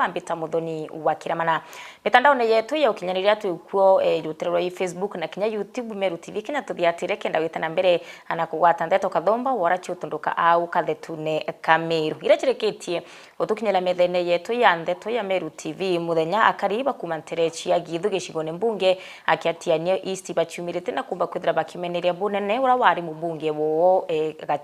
Ambita Muthoni wa Kiramana mitandaoni yetu ya ukinyaniria tukuo rutero rwa Facebook na kinya YouTube Meru TV kinya tuthiatire kenda witana mbere anakugwata ndeto kathomba warachi utunduka au kathetune Kameru ira chireketie utukinyela methene yetu ya ndeto ya Meru TV muthenya akariba kumanterechi ya githu gicigone mbunge akiatiania East bachumirite na kumba kwithira bakimeneria bunene ura wari mubunge wo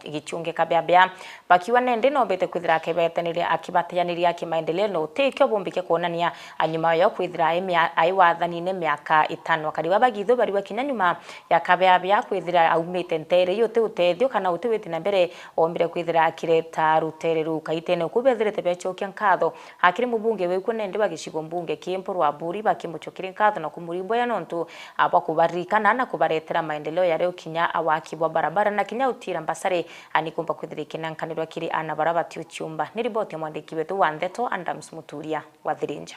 gichunge kababya bakiwa nende no bete kwithira kebetanire akibatayaniria kimaendeleo no tekyo bombike kuonania anyuma yo kwithira ai wathanine miaka 5 akariwa bagitho bari wakinya nyuma ya kababya kwithira aumite ntere yote utethio kana utiwiti na mbere ombire kwithira kireta rutereru kaitene kubethirete bechokia nkatho akiri mubunge wekwo nende bagicigo mbunge kimpo rwa buri bakimuchokire nkatho na kumurimbo ya nontu aba kubarikana na kubaretera maendeleo ya leo kinya awaki bwa barabara na kinya utira mbasare anikumba kwithira kinankanirwa kiri ana barabati uchumba ni riboti mwandiki wetu wa ndeto Andams Muturia wa Thirinja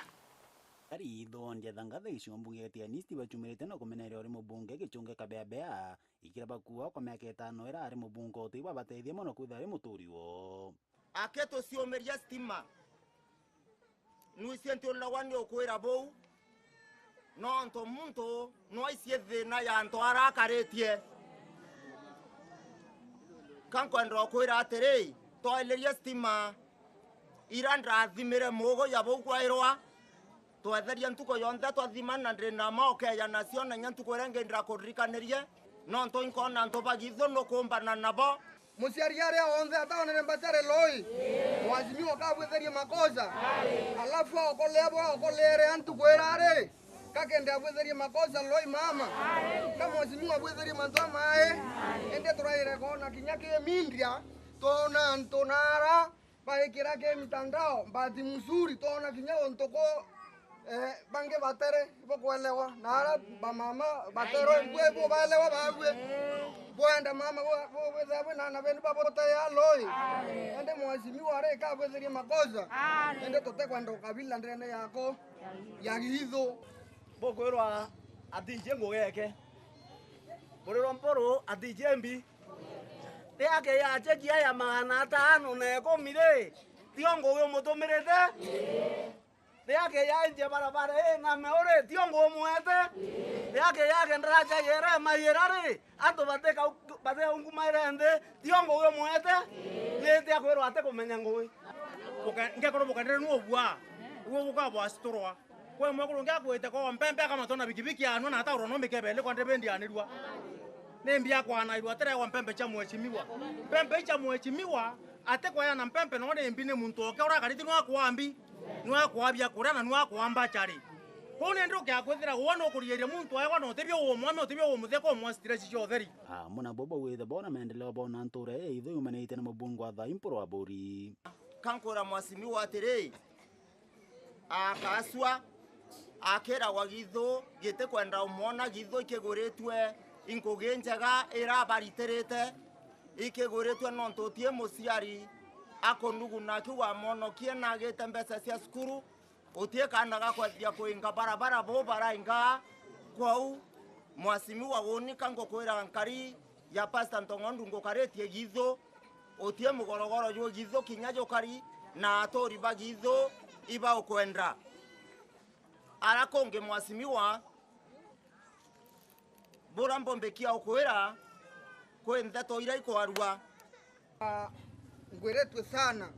ari thondia thangatha icio mbunge tia East bachumirite no kumeneria uri mubunge gichunge kabebea ikira bakuwa kwa miaka 5 ira ari mubunge otiwa bateithie muno kwitha ari muturiwo aketo siomeria stima nuisiente ulawani okwira bou no anto muntu no isie thina ya anto arakaretie kankwenda okwira atirei toileria stima irandra thimire mugo ya bou kwairwa twetheria ntuko yonthe twathimana ndina moke ya nacio na nyantuko rengendra kurikanirie no nto inkona nto bagitho no kumbana nabo musiari yare onze ataonere mbatare loi mwazimi wakabwetheria makosa alafu okolere antuko erare kakende abwetheria makosa loi mama kama mwazimi wabwetheria manto mae ende turaire kona kinyake mindria tona ntonara baekira ke mitandao mbati mzuri tona kinyao ntoko bange batere bokwelewa nara ba mama batero mbwe balewa babwe bwenda mama bweza na benu babota ya loi ende mwazimi ware ka bwetheria makosa ende tote kwenda kabila ndene yako ya githo bokwirwa atije ngogeke borero mporo atije mbi yake ya cheki ya magana 5 na komire tiongo uyo mutumirite yake ya nje barabara na meore tiongo muete yake ndracha yere mayerare ato bateka ungumaire ende tiongo uyo muete lete akwero ate kumenya ngoi ngekoro bukandire nu obwa uwo bukabwa astorwa kwe mwekuru ngakwete ko mpempe kama tona bikibiki anu na hata urono mikebele kwa ndebendi anirwa nembia kwa na irwa tere wa mpempe cha mwechimiwa mpempe cha mwechimiwa ate kwa ya na mpempe no nembine muntu oke ora kariti no akwambi no akwabia kurana no akwamba chari kone ndo kya kwethira wono kuriyere muntu ayo no tebyo wo mwame otebyo wo mutheko mwa stress cho theri muna bobo wethe bona maendeleo bona nture ithu yumanite na mubungu atha imporo aburi kankora mwasimi wa tere akaswa akera wagitho gite kwenda umona githo ikegoretwe inkogenjaga era bariterete ikegoretwe nontotie musiari akonugu na kiwa mono kiena gete mbesa cia skuru utie kana gakwithia kuinga barabara bo barainga kwau mwasimi wa woni kango kwira nkari ya pasta ntongondu ngokaretie githo utie mugorogoro yo githo kinyajo kari na atori bagitho iba ukwendra arakonge mwasimi wa bora mbombekia ukwira kwenda toira iko arua ngweretwe sana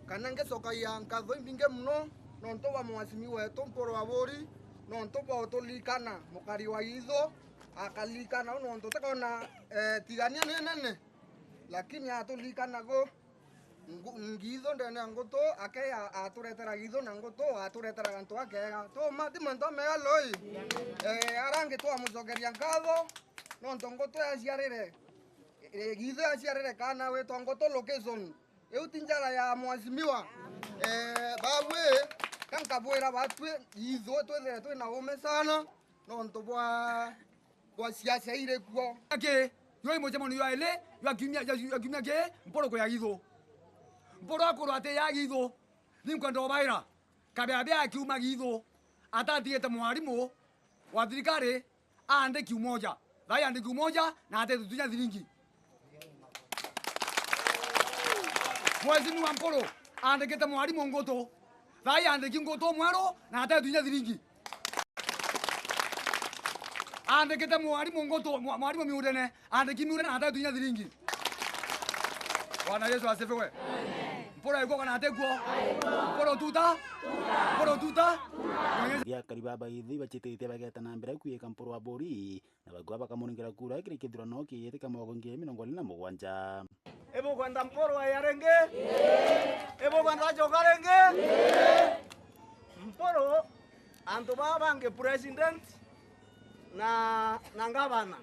kana ngesoka ya nkatho imbinge muno nonto wa mwasimi wetu mporo abori nonto pa otolikana mukari wa hizo akalikana nonto tekona tigania nene lakini atolikana go ngizo ndene ngoto ake aturetera gizo na ngoto aturetera ganto akega to mati manto mega loi arange to amuzogeria nkatho nonto ngoto yaciarire gizo yaciarire kana we to ngoto location eutinjara ya mwazimiwa babwe kankabwera batwe gizo twethere twina ume sana nonto bwa siasa ile kwa ake yoi moja mono yaile yakimya ke mporo ko yagizo mporo akoro ate yagizo ninkwenda baira kabe abia akiuma gizo atatiete mwalimu wa thirikari ande kiumoja thai ande kiumoja na ate tutunya thiringi mwezi wa mporo ande kete mwalimu ngoto thai andiki ngoto mwaro na atatunya thiringi andikite mwarimu ngoto mwarimu miudene andiki miudene na atatunya thiringi. Bwana Yesu asifiwe. Mporo yuko kana ategwo. Mporo tuta. Mporo tuta. Ya karibaba ithi bachitite bageta na mbere kuyeka mporo wa bori na bagwa bakamungira kura kiri kithurano kiyete kama gongie 27. Ebo kwenda mporo wa yarenge. Ebo kwenda jokarenge. Mporo antu babange president na ngavana.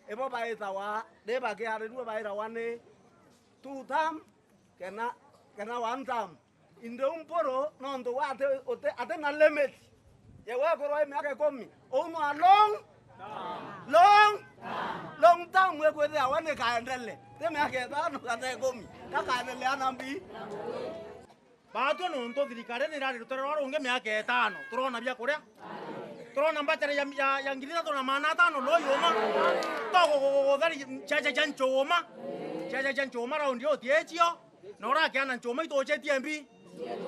Ebo baita wa deba ke haredu baira wane 2 term kena 1 term. Inde mporo nondo wate ate na limit. Yewe korwa miaka 10. Ono long term we kwethe awane kaendele. Te miaka 5 kata 10. Takaendele anambi. Bato nonto thirikari ni rari rutorero runge miaka 5. Turona bia kuria. Turona mbachere ya ngirina tuna mana 5 lo yoma. Togo thari chacha chanchoma. Chacha chanchoma raundi yo tiechio. Nora kiana nchoma itoche tiembi.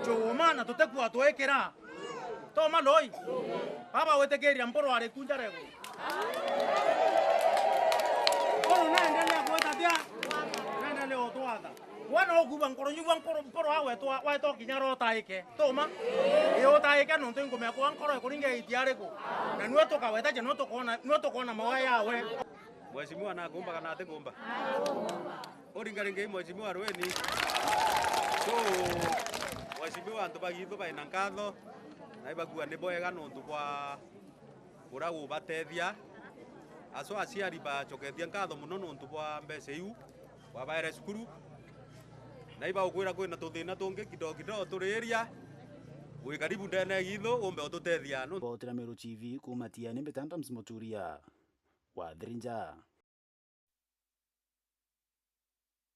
Choma na tutekwa twekera. Toma loi. Baba wetekeria mporo are kunja rego. Kono naendelea kuweka tia. Naendelea otwatha. Wana okuba nkoro nyuwa mporo awe to wa to kinyaro taike. Toma. Yo taike no ntengo me kwa nkoro kuringa itiareko. Na nuwe toka weta je no tokona mawaya yawe. Mheshimiwa na gomba kana ate gomba. Oringaringe mheshimiwa rweni. So mheshimiwa antu bagitho baina nkatho na ibagua ni boega nontu bwa uragu batethia aso aciari bachokethia nkatho muno nontu bwa mbeca iu wabaere cukuru na iba ukwira kwina tuthina tungi kidogo turiria wi karibu ndene githo umbe ututethia no Botera Meru TV kumatia ni betanda msimoturia wa Thirinja.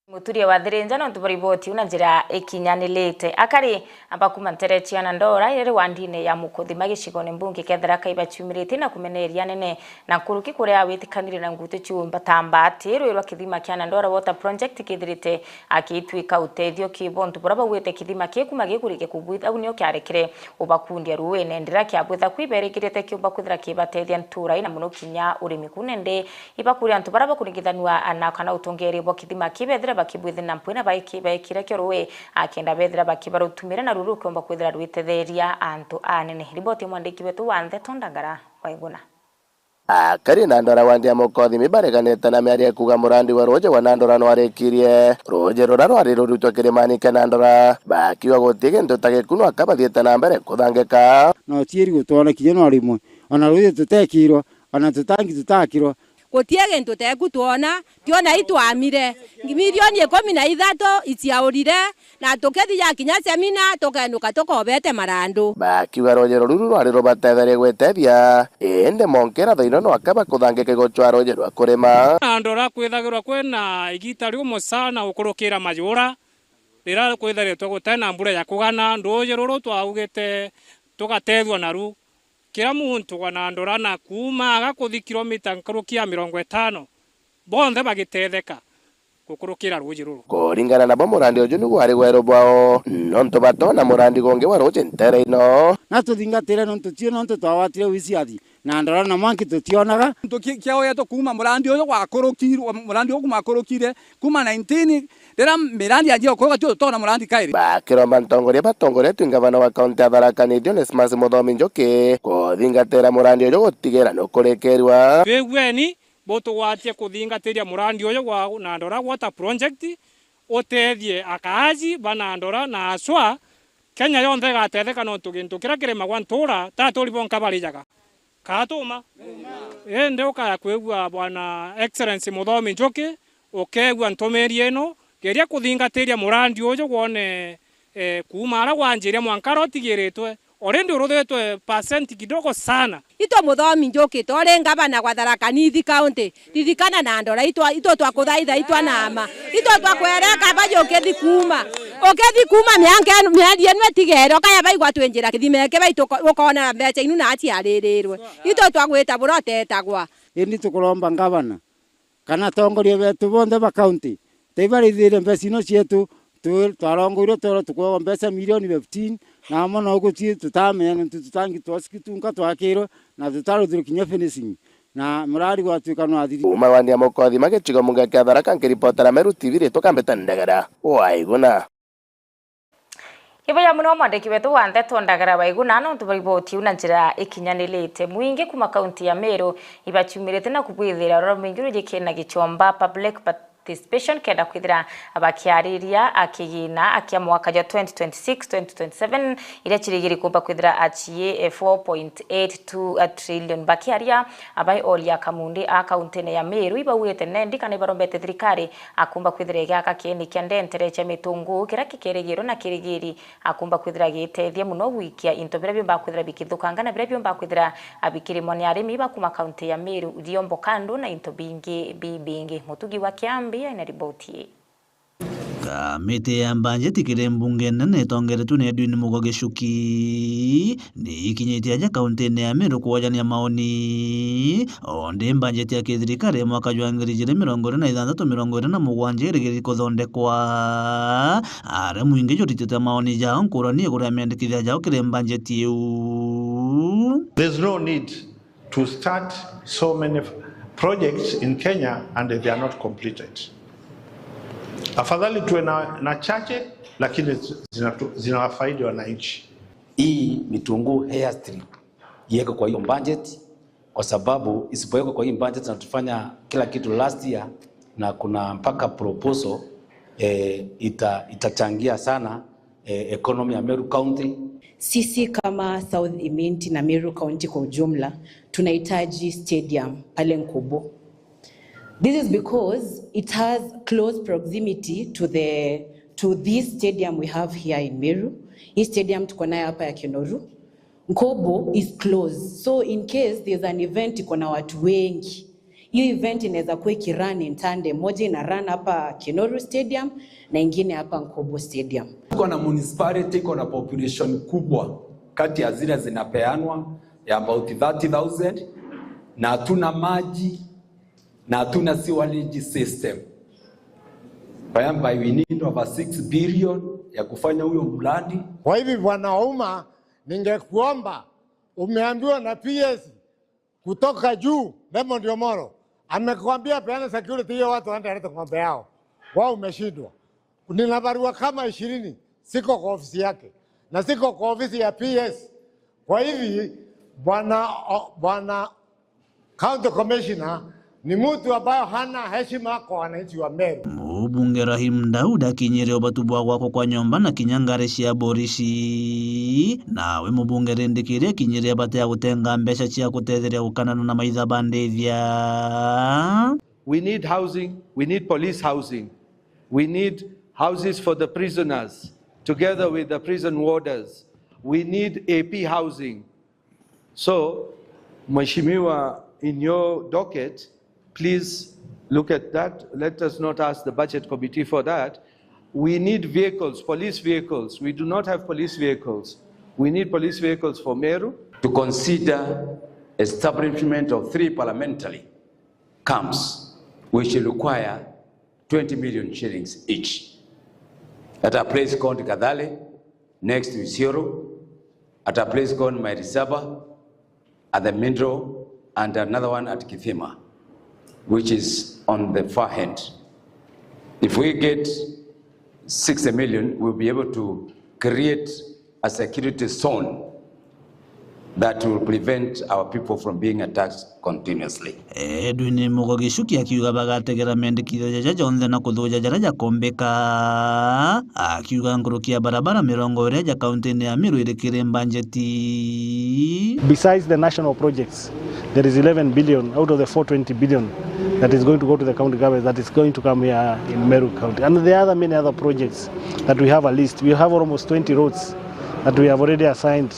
Muturia wa Thirinja no tuboriboti una njira ikinyanilite akari abakuma nterechia na ndora iri wandine ya mukuthi magicigone mbunge kethera kaiba chumirite na kumeneria nene na kuruki kuria witikanire na ngutu chumba tambati rwirwa kithima kia na ndora water project kithirite akitwika utethio kibontu buraba wete kithima kikuma gikurike kubwitha unio kiarekire ubakundia ruwene ndira kiabwitha kwiberekirite kiuba kuthira kibatethia ntura ina muno kinya urimi kunende ibakuri antu baraba kunigithanwa ana kana utongeri bo kithima kibethira bakibwithi na mpwina baikira kirowe akenda bethira bakibarutumira na ruru komba kwithira rwitetheria antu anene. Riboti mwandiki wetu Wanthe Tondangara waiguna akari na ndora wandia mukothi mibareganite na miaria kuga murandi wa roje wa nandora no arekirie roje rora ari rurutwa kirimani kana ndora bakiwa gutige ndotage kuno akabathiete na mbere kuthangeka no tieri gutwara kinye no rimwe ona roje tutekirwo ona tutakirwo gutiege ntuteku tuona tiona itwamire milioni 13 iciaurire na tukethi ya kinya semina tukenuka tukobete marandu bakiwa roje ruru ari robatethare gwetethia ende monkera thaino no akaba kuthangeke gochwa roje rwa kurima andora kwithagirwa kwena igita rio musana ukurukira majura rira kwitharitwe gutena mbura ya kugana ndoje ruru twaugite tugatethwa naru kira muntu wana ndora na kuma agakuthi kilomita nkarukia 50 bonthe bagitetheka gukurukira ruji ruru kuringana na bo murandi uju nigu ari gwero bwao nonto batona murandi gonge wa roje ntere ino na tuthingatire nonto tio nonto twawatire wiciathi na ndora na mwanki tutionaga kiao yeto kuma murandi uyu wakurukirwo murandi uyu kumakurukire kuma 19 rera mirandi ajio kwa tio tona murandi kairi bakiromba ntongoria batongoria twingavana wa kaunti ya Tharaka Nithi Onesmus Muthomi Njoki kuthingatira murandi uyu gutigera no kurekerwa wegweni boto watie kuthingatiria murandi uyu wa na ndora water project utethie akaaji bana ndora na aswa Kenya yonthe gatetheka no tugintu kira kirema gwa ntura tatu libonka barijaga katuma ende ukaya kwegwa bwana excellence Muthomi Njoki ukegwa ntomerie eno geria kuthingatiria murandi uyu wone kumara gwanjiria mwankaro tigiritwe orendi uruthetwe percent kidogo sana ito Muthomi Njoki tore ngavana gwa Tharaka Nithi county ririkana na ndora ito twakuthaitha itwa nama ito twakwereka bayokethi kuma miandia nwe tigero kaya baigwa twenjira kithimeke baitu ukona mbeca inu na aciarirwe ito twagwita burotetagwa indi tukuromba ngavana kana tongoria betu bonthe ba county teibarithire mbeca ino cietu twarongoirwo toro tukuoga mbeca milioni 15 na mono uko tie tutamenya tutangi twasikitunga twakiro na tutaruthira kinya finishing na murari gwatuika no athiri uma wandia mukothi magicigo munga kia Tharaka nkiripotera Meru TV ritwa Kambeta Ndagara waiguna Iboya muno mwandiki wetu wa Ndeto Ndagara waiguna no tubariboti una njira ikinyanilite mwingi kuma kaunti ya Meru ibachumirite na kubwithira ro mwingi gikena gichomba public participation kenda kwithira abakiariria akigina akia mwaka ja 2026-2027 ira chirigiri kumba kwithira achie 4.82 trillion bakiaria abai olia kamundi akaunti ya Meru ibawete nendi kana barombete thirikari akumba kwithira gaka kieni kiandentere cha mitungu kira kikerigiro na kirigiri akumba kwithira gitethia muno wikia into bira byomba kwithira bikithukanga na bira byomba kwithira abikirimoni arimi bakuma kaunti ya Meru riombo kando na into bingi mutugi wa Kiambi ina riboti Kamiti ya bajeti kire mbunge nene tongeretu ni Edwin Mugoge Shuki ni ikinyitia ja kaunti ya Meru kuwajania maoni onde bajeti ya thirikari mwaka wa 2026-2027 irigiri kuthondekwa are mwingi juritite maoni jao nkurani kuria mendekithia jao kire bajeti yu. There's no need to start so many projects in Kenya and they are not completed. Afadhali tuwe na chache lakini zinawafaidi wananchi. Hii Mitungu hair strip iweke kwa hiyo budget, kwa sababu isipowekwa kwa hiyo budget na tufanya kila kitu last year na kuna mpaka proposal itachangia sana economy ya Meru County. Sisi kama South Imenti na Meru County kwa ujumla tunahitaji stadium pale Nkubo. This is because it has close proximity to this stadium we have here in Meru. This stadium tuko nayo hapa ya Kinoru. Nkobo is close. So in case there's an event iko na watu wengi, hiyo event inaweza kuwa ikirun in tandem. Moja ina run hapa Kinoru Stadium na ingine hapa Nkobo Stadium. Tuko na municipality iko na population kubwa kati ya zile zinapeanwa ya about 30,000 na hatuna maji na hatuna sewage system. We need over 6 billion ya kufanya huyo mradi. Kwa hivi Bwana Ouma, ningekuomba, umeambiwa na PS kutoka juu Raymond Omolo amekwambia peana security hiyo watu waende ng'ombe yao. Wao umeshindwa. Nina barua kama 20 siko kwa ofisi yake na siko kwa ofisi ya PS. Kwa hivi Bwana County Commissioner ni mtu ambaye hana heshima kwa wananchi wa Meru. Mbunge Rahim Daud akinyere obatubwa gwako kwa nyomba na kinyangare cia borishi nawe mbunge rendekire kinyere abate ya gutenga mbesha cia gutetheria gukanana na maitha bandithia. We need housing, we need police housing, we need houses for the prisoners together with the prison warders, we need AP housing. So Mheshimiwa, in your docket, please look at that. Let us not ask the budget committee for that. We need vehicles, police vehicles. We do not have police vehicles. We need police vehicles for Meru. To consider establishment of 3 parliamentary camps, we should require 20 million shillings each. At a place called Kadale, next to Isiolo, at a place called Mairisaba, at the Mindro, and another one at Kithima, which is on the far end. If we get 60 million, we'll be able to create a security zone that will prevent our people from being attacked continuously. Edwin Mugoge Shuki akiuga bagategera mendekithia jaja jonthe na kuthuja jara jakombeka akiuga ngurukia barabara mirongo ire ja kaunti ya Meru irikire bajeti. Besides the national projects, there is 11 billion out of the 420 billion that is going to go to the county government that is going to come here in Meru County. And there are many other projects that we have a list. We have almost 20 roads that we have already assigned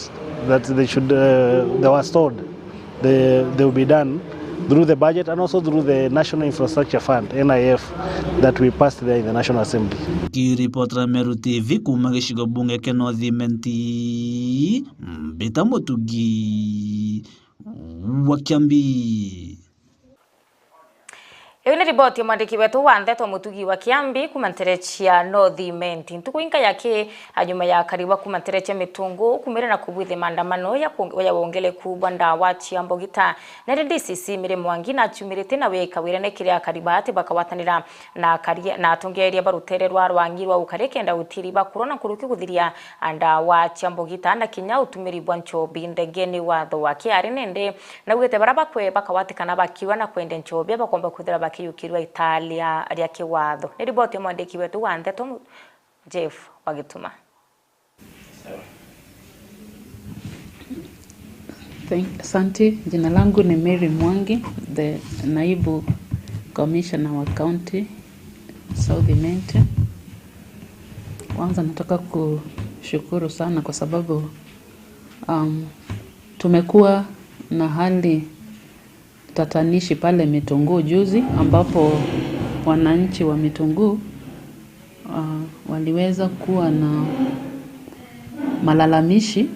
that they were stored. They will be done through the budget and also through the National Infrastructure Fund, NIF, that we passed there in the National Assembly. Kiripotera Meru TV kuma gicigo bunge kia North Imenti Mbita Mutugi wa Kiambi. Eyo ni riboti ya mwandiki wetu wa Ndeto Mutugi wa Kiambi kumanterechia North Imenti. Ntukuinga yake hanyuma ya kariwa kumanterechia mitungu kumire na kubwithi maandamano ya wongele kubwa ndawa Chiambo Gita. Nere DCC mire mwangi na chumirite na weka wirene kiria karibati bakawatanira na atongeria barutere rwangirwa ukarekenda utiri bakurona kuruki guthiria ndawa Chiambo Gita na kinya utumiri bwancho bindegeni watho wa kiari nende na wete barabakwe bakawatikana bakiwa na kwende nchobe bakomba kuthira kiyukirwa Italia ria kiwatho. Ni riboti ya mwandiki wetu wa Ndeto Jeff Wagituma. Asante. Jina langu ni Mary Mwangi, the naibu commissioner wa county South Imenti. Kwanza nataka kushukuru sana kwa sababu tumekuwa na hali tatanishi pale Mitungu juzi ambapo wananchi wa Mitungu waliweza kuwa na malalamishi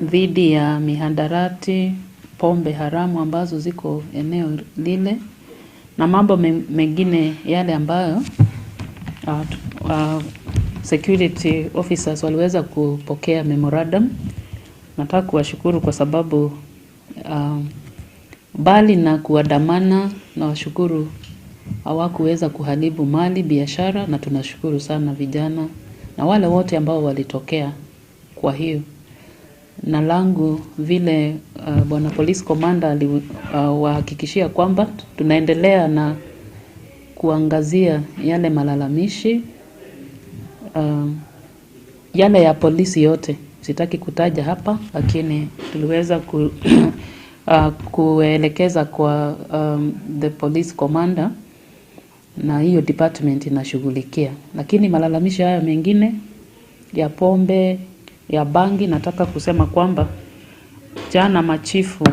dhidi ya mihadarati, pombe haramu ambazo ziko eneo lile na mambo mengine yale ambayo security officers waliweza kupokea memorandum. Nataka kuwashukuru kwa sababu bali na kuandamana na washukuru hawakuweza kuharibu mali biashara, na tunashukuru sana vijana na wale wote ambao walitokea. Kwa hiyo na langu vile bwana police commander aliwahakikishia kwamba tunaendelea na kuangazia yale malalamishi yale ya polisi yote, sitaki kutaja hapa, lakini tuliweza kuelekeza kwa the police commander na hiyo department inashughulikia. Lakini malalamishi haya mengine ya pombe, ya bangi, nataka kusema kwamba jana machifu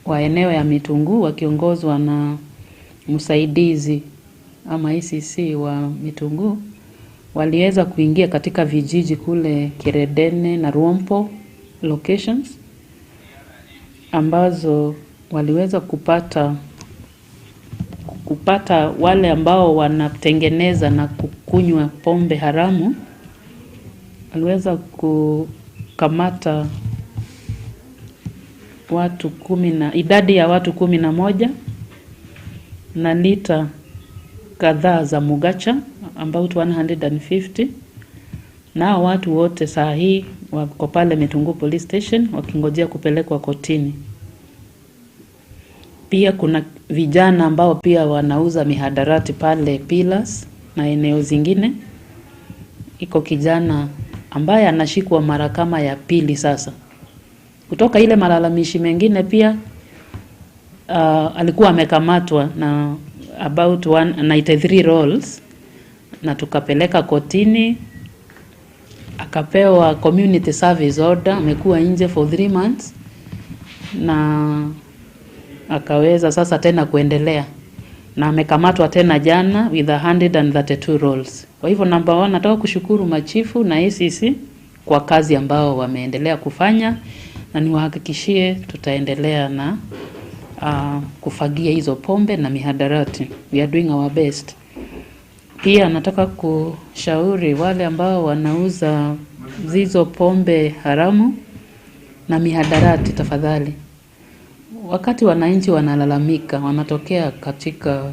wa eneo ya Mitungu wakiongozwa na msaidizi ama ICC wa Mitungu waliweza kuingia katika vijiji kule Kiredene na Ruompo locations ambazo waliweza kupata wale ambao wanatengeneza na kukunywa pombe haramu. Waliweza kukamata watu idadi ya watu 11 na lita kadhaa za mugacha about 150, na watu wote saa hii wako pale Mitungu police station wakingojea kupelekwa kotini. Pia kuna vijana ambao pia wanauza mihadarati pale Pillars na eneo zingine. Iko kijana ambaye anashikwa mara kama ya pili sasa. Kutoka ile malalamishi mengine pia alikuwa amekamatwa na about 193 rolls na tukapeleka kotini, akapewa community service order, amekuwa nje for 3 months na akaweza sasa tena kuendelea, na amekamatwa tena jana with 132 rolls. Kwa hivyo number 1 nataka kushukuru machifu na ICC kwa kazi ambao wameendelea kufanya, na niwahakikishie tutaendelea na kufagia hizo pombe na mihadarati. We are doing our best. Pia nataka kushauri wale ambao wanauza hizo pombe haramu na mihadarati, tafadhali, wakati wananchi wanalalamika, wanatokea katika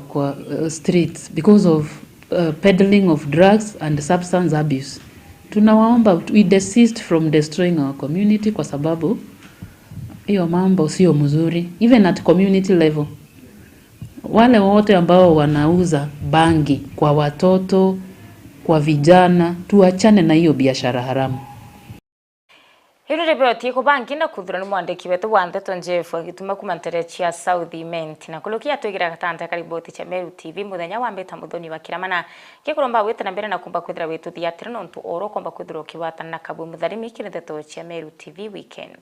kwa streets because of peddling of drugs and substance abuse, tunawaomba we desist from destroying our community, kwa sababu hiyo mambo sio mzuri. Even at community level, wale wote ambao wanauza bangi kwa watoto, kwa vijana, tuachane na hiyo biashara haramu. Hilo riboti ko bangi na kuthura ni mwandiki wetu wa Ndeto Jeff Wagituma kumanterechia South Imenti na kulukia tuigira gatanta kariboti cha Meru TV muthenya wa mbeta muthoni wa kiramana kikuromba wete na mbere na kumba kwithira wetu thiatira nontu oro komba kwithira kiwata na kabu mutharimi kire Ndeto cha Meru TV weekend.